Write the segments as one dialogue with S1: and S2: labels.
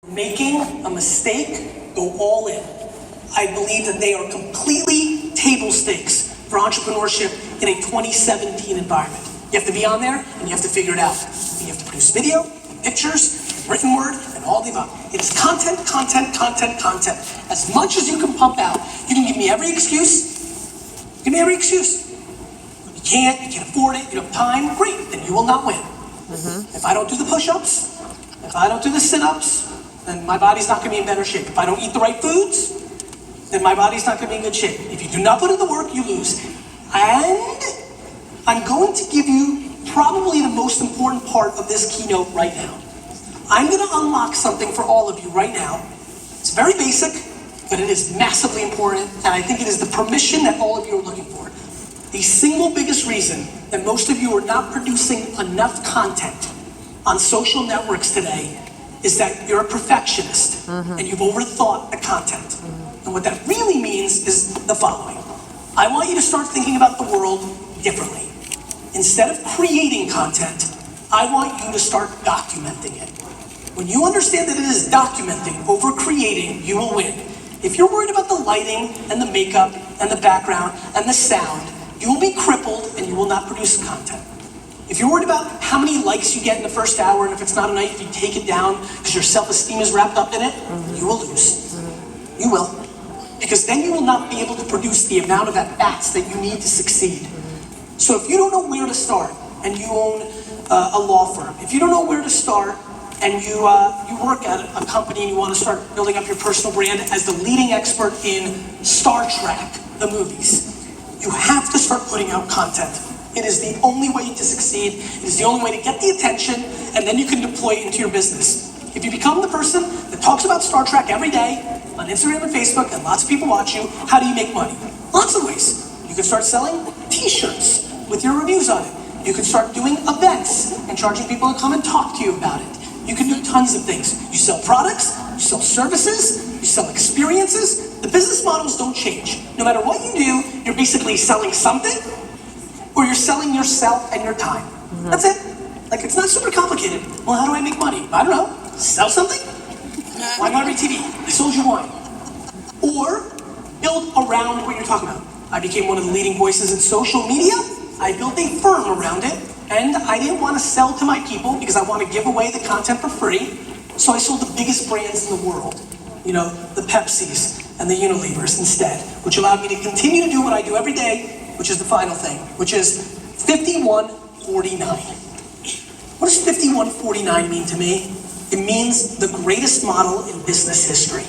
S1: Making a mistake, go all in. I believe that they are completely table stakes for entrepreneurship in a 2017 environment. You have to be on there and you have to figure it out. You have to produce video, pictures, written word, and all the above. It is content, content, content, content. As much as you can pump out, you can give me every excuse. Give me every excuse. You can't afford it, you don't have time, great, then you will not win. If I don't do the push-ups, if I don't do the sit-ups, then my body's not going to be in better shape. If I don't eat the right foods, then my body's not going to be in good shape. If you do not put in the work, you lose. And I'm going to give you probably the most important part of this keynote right now. I'm going to unlock something for all of you right now. It's very basic, but it is massively important, and I think it is the permission that all of you are looking for. The single biggest reason that most of you are not producing enough content on social networks today is that you're a perfectionist and you've overthought the content. And what that really means is the following. I want you to start thinking about the world differently. Instead of creating content, I want you to start documenting it. When you understand that it is documenting over creating, you will win. If you're worried about the lighting and the makeup and the background and the sound, you will be crippled and you will not produce content. If you're worried about how many likes you get in the first hour, and if it's not enough, if you take it down because your self-esteem is wrapped up in it, you will lose. You will. Because then you will not be able to produce the amount of at-bats that you need to succeed. So if you don't know where to start, and you own a law firm, if you don't know where to start, and you work at a company and you want to start building up your personal brand as the leading expert in Star Trek, the movies, you have to start putting out content. It is the only way to succeed. It is the only way to get the attention, and then you can deploy it into your business. If you become the person that talks about Star Trek every day on Instagram and Facebook, and lots of people watch you, how do you make money? Lots of ways. You can start selling t-shirts with your reviews on it. You can start doing events and charging people to come and talk to you about it. You can do tons of things. You sell products, you sell services, you sell experiences. The business models don't change. No matter what you do, you're basically selling something, or you're selling yourself and your time. That's it. Like, it's not super complicated. Well, how do I make money? I don't know. Sell something? Wine Library TV. I sold you wine. Or build around what you're talking about. I became one of the leading voices in social media. I built a firm around it, and I didn't want to sell to my people because I want to give away the content for free. So I sold the biggest brands in the world. You know, the Pepsis and the Unilevers instead, which allowed me to continue to do what I do every day, which is the final thing, which is 5149. What does 5149 mean to me? It means the greatest model in business history.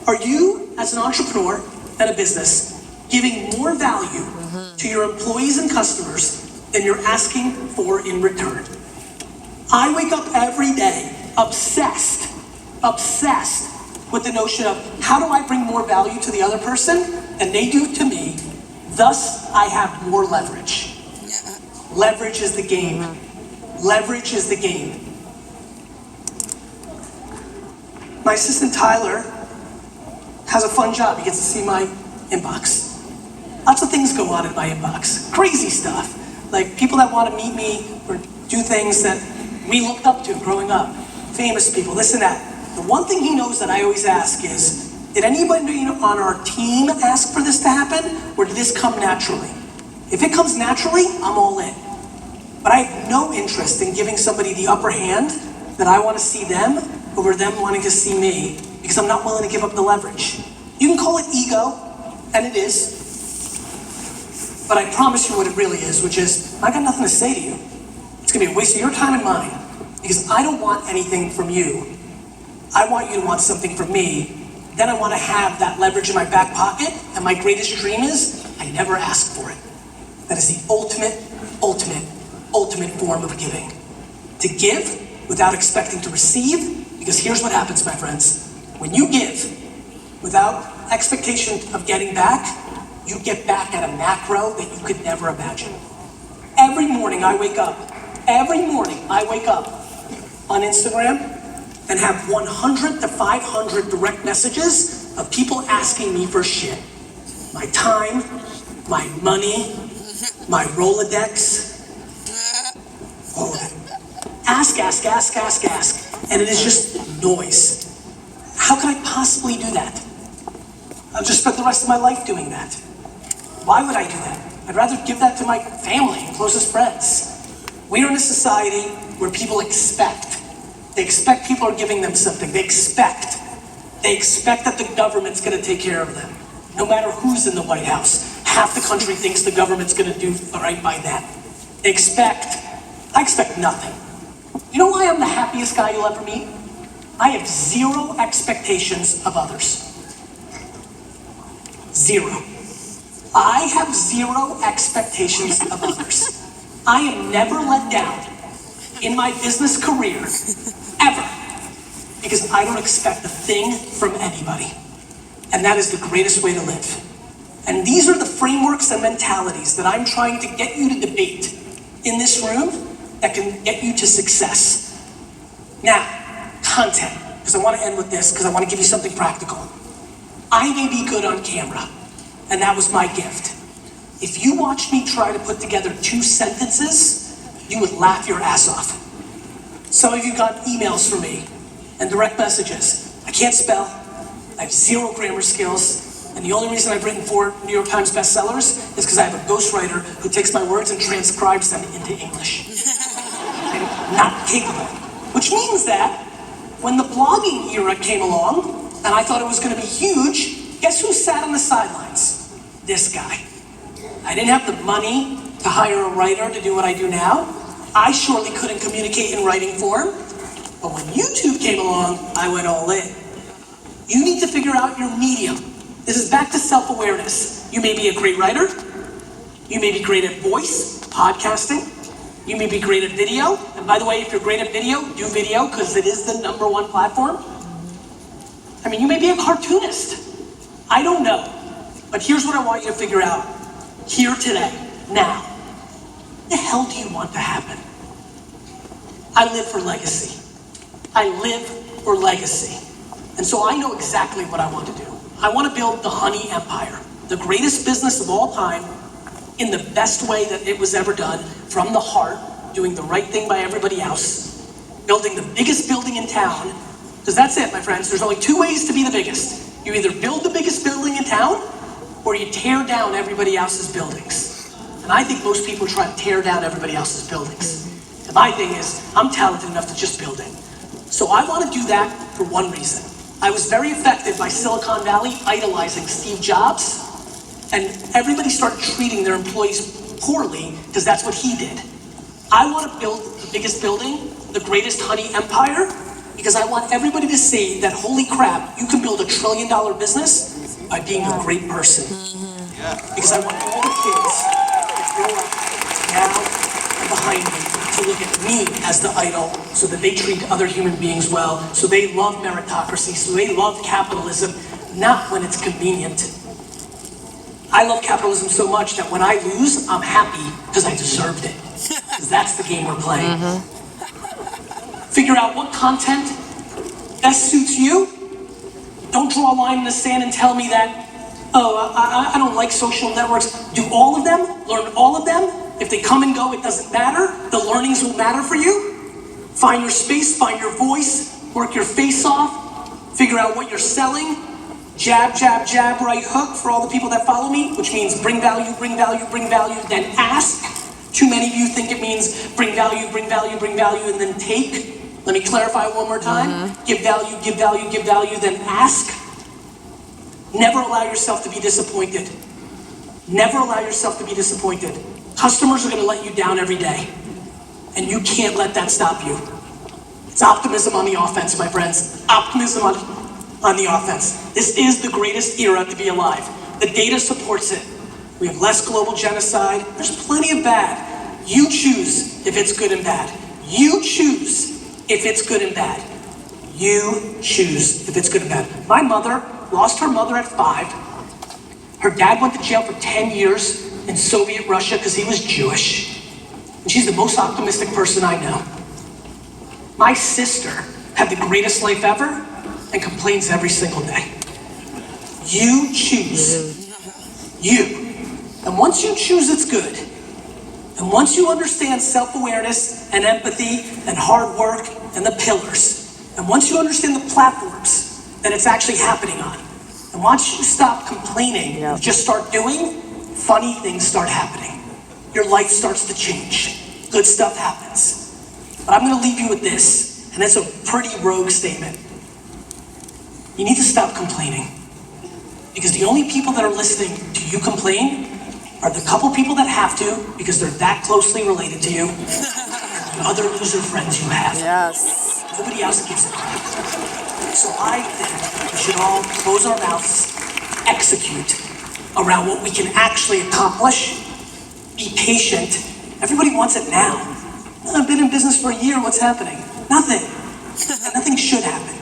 S1: Are you, as an entrepreneur and a business, giving more value to your employees and customers than you're asking for in return? I wake up every day obsessed with the notion of how do I bring more value to the other person than they do to me, thus I have more leverage. Leverage is the game. Leverage is the game. My assistant Tyler has a fun job. He gets to see my inbox. Lots of things go on in my inbox. Crazy stuff. Like people that want to meet me or do things that we looked up to growing up. Famous people, this and that. The one thing he knows that I always ask is, did anybody on our team ask for this to happen, or did this come naturally? If it comes naturally, I'm all in. But I have no interest in giving somebody the upper hand that I want to see them over them wanting to see me, because I'm not willing to give up the leverage. You can call it ego, and it is. But I promise you what it really is, which is, I got nothing to say to you. It's going to be a waste of your time and mine, because I don't want anything from you. I want you to want something from me. Then I want to have that leverage in my back pocket, and my greatest dream is, I never ask for it. That is the ultimate form of giving. To give without expecting to receive, because here's what happens, my friends. When you give without expectation of getting back, you get back at a macro that you could never imagine. Every morning I wake up on Instagram and have 100 to 500 direct messages of people asking me for shit. My time, my money, my Rolodex, all of it. Ask. And it is just noise. How could I possibly do that? I'll just spend the rest of my life doing that. Why would I do that? I'd rather give that to my family and closest friends. We are in a society where people expect. They expect people are giving them something. They expect that the government's gonna take care of them. No matter who's in the White House, half the country thinks the government's gonna do right by them. I expect nothing. You know why I'm the happiest guy you'll ever meet? I have zero expectations of others. Zero. I have zero expectations of others. I am never let down in my business career, ever, because I don't expect a thing from anybody. And that is the greatest way to live. And these are the frameworks and mentalities that I'm trying to get you to debate in this room that can get you to success. Now, content, because I want to end with this, because I want to give you something practical. I may be good on camera, and that was my gift. If you watched me try to put together 2 sentences, you would laugh your ass off. Some of you got emails from me and direct messages. I can't spell, I have zero grammar skills, and the only reason I've written 4 New York Times bestsellers is because I have a ghostwriter who takes my words and transcribes them into English. I'm not capable. Which means that when the blogging era came along, and I thought it was going to be huge, guess who sat on the sidelines? This guy. I didn't have the money to hire a writer to do what I do now. I surely couldn't communicate in writing form. But when YouTube came along, I went all in. You need to figure out your medium. This is back to self-awareness. You may be a great writer. You may be great at voice, podcasting. You may be great at video. And by the way, if you're great at video, do video, because it is the #1 platform. I mean, you may be a cartoonist. I don't know. But here's what I want you to figure out here today, now. What the hell do you want to happen? I live for legacy. I live for legacy. And so I know exactly what I want to do. I want to build the honey empire, the greatest business of all time, in the best way that it was ever done, from the heart, doing the right thing by everybody else, building the biggest building in town, because that's it, my friends. There's only 2 ways to be the biggest. You either build the biggest building in town, or you tear down everybody else's buildings. And I think most people try to tear down everybody else's buildings. And my thing is, I'm talented enough to just build it. So I want to do that for one reason. I was very affected by Silicon Valley idolizing Steve Jobs, and everybody started treating their employees poorly because that's what he did. I want to build the biggest building, the greatest honey empire, because I want everybody to see that, holy crap, you can build $1 trillion business by being a great person. Because I want all the kids that grow up now and behind me to look at me as the idol, so that they treat other human beings well, so they love meritocracy, so they love capitalism, not when it's convenient. I love capitalism so much that when I lose, I'm happy because I deserved it. Because that's the game we're playing. Figure out what content best suits you. Don't draw a line in the sand and tell me that, oh, I don't like social networks. Do all of them, learn all of them. If they come and go, it doesn't matter. The learnings will matter for you. Find your space, find your voice, work your face off, figure out what you're selling. Jab, jab, jab, right hook for all the people that follow me, which means bring value, bring value, bring value, then ask. Too many of you think it means bring value, bring value, bring value, and then take. Let me clarify one more time. Give value, give value, give value, then ask. Never allow yourself to be disappointed. Never allow yourself to be disappointed. Customers are going to let you down every day, and you can't let that stop you. It's optimism on the offense, my friends. Optimism on the offense. This is the greatest era to be alive. The data supports it. We have less global genocide. There's plenty of bad. You choose if it's good and bad. You choose if it's good and bad. You choose if it's good and bad. My mother lost her mother at 5. Her dad went to jail for 10 years in Soviet Russia because he was Jewish. And she's the most optimistic person I know. My sister had the greatest life ever and complains every single day. You choose. You. And once you choose, it's good. And once you understand self-awareness and empathy and hard work and the pillars, and once you understand the platforms that it's actually happening on. And once you stop complaining, and just start doing, funny things start happening. Your life starts to change. Good stuff happens. But I'm gonna leave you with this, and it's a pretty rogue statement. You need to stop complaining. Because the only people that are listening to you complain are the couple people that have to, because they're that closely related to you, and the other loser friends you have.
S2: Yes.
S1: Nobody else gives a crap. So I think we should all close our mouths, execute around what we can actually accomplish, be patient. Everybody wants it now. I've been in business for a year, what's happening? Nothing. And nothing should happen.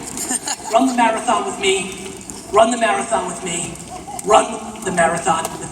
S1: Run the marathon with me. Run the marathon with me. Run the marathon with me.